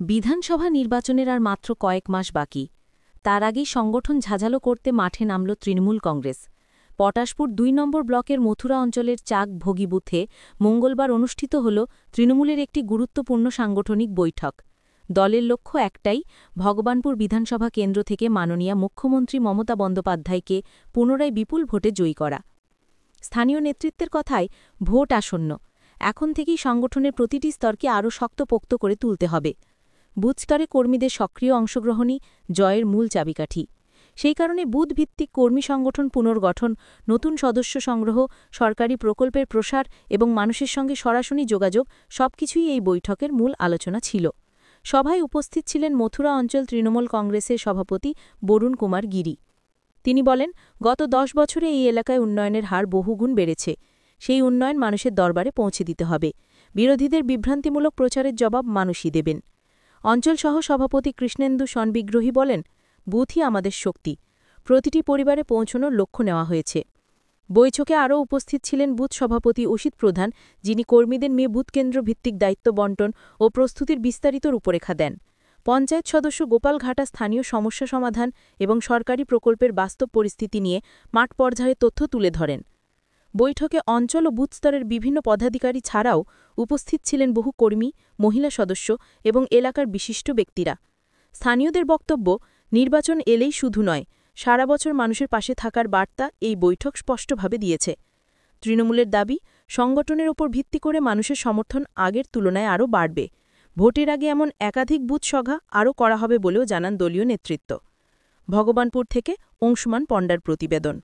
বিধানসভা নির্বাচনের আর মাত্র কয়েক মাস বাকি। তার আগেই সংগঠন ঝাঁঝালো করতে মাঠে নামল তৃণমূল কংগ্রেস। পটাশপুর ২ নম্বর ব্লকের মথুরা অঞ্চলের চাক ভোগী বুথে মঙ্গলবার অনুষ্ঠিত হল তৃণমূলের একটি গুরুত্বপূর্ণ সাংগঠনিক বৈঠক। দলের লক্ষ্য একটাই, ভগবানপুর বিধানসভা কেন্দ্র থেকে মাননীয় মুখ্যমন্ত্রী মমতা বন্দ্যোপাধ্যায়কে পুনরায় বিপুল ভোটে জয়ী করা। স্থানীয় নেতৃত্বের কথায়, ভোট আসন্ন, এখন থেকেই সংগঠনের প্রতিটি স্তরকে আরও শক্তপোক্ত করে তুলতে হবে। বুথ স্তরে কর্মীদের সক্রিয় অংশগ্রহণই জয়ের মূল চাবিকাঠি। সেই কারণে বুথভিত্তিক কর্মী সংগঠন পুনর্গঠন, নতুন সদস্য সংগ্রহ, সরকারি প্রকল্পের প্রসার এবং মানুষের সঙ্গে সরাসরি যোগাযোগ সবকিছুই এই বৈঠকের মূল আলোচনা ছিল। সভায় উপস্থিত ছিলেন মথুরা অঞ্চল তৃণমূল কংগ্রেসের সভাপতি বরুণ কুমার গিরি। তিনি বলেন, গত ১০ বছরে এই এলাকায় উন্নয়নের হার বহুগুণ বেড়েছে। সেই উন্নয়ন মানুষের দরবারে পৌঁছে দিতে হবে। বিরোধীদের বিভ্রান্তিমূলক প্রচারের জবাব মানুষই দেবেন। অঞ্চল সহ সভাপতি কৃষ্ণেন্দু সনবিগ্রহী বলেন, বুথই আমাদের শক্তি। প্রতিটি পরিবারে পৌঁছানোর লক্ষ্য নেওয়া হয়েছে। বৈঠকে আরও উপস্থিত ছিলেন বুথ সভাপতি অসিত প্রধান, যিনি কর্মীদের নিয়ে বুথকেন্দ্র ভিত্তিক দায়িত্ব বন্টন ও প্রস্তুতির বিস্তারিত রূপরেখা দেন। পঞ্চায়েত সদস্য গোপাল ঘাটা স্থানীয় সমস্যা সমাধান এবং সরকারি প্রকল্পের বাস্তব পরিস্থিতি নিয়ে মাঠ পর্যায়ে তথ্য তুলে ধরেন। বৈঠকে অঞ্চল ও বুথ স্তরের বিভিন্ন পদাধিকারী ছাড়াও উপস্থিত ছিলেন বহু কর্মী, মহিলা সদস্য এবং এলাকার বিশিষ্ট ব্যক্তিরা। স্থানীয়দের বক্তব্য, নির্বাচন এলেই শুধু নয়, সারা বছর মানুষের পাশে থাকার বার্তা এই বৈঠক স্পষ্টভাবে দিয়েছে। তৃণমূলের দাবি, সংগঠনের ওপর ভিত্তি করে মানুষের সমর্থন আগের তুলনায় আরও বাড়বে। ভোটের আগে এমন একাধিক বুথ সভা আরও করা হবে বলেও জানান দলীয় নেতৃত্ব। ভগবানপুর থেকে অংশুমান পণ্ডার প্রতিবেদন।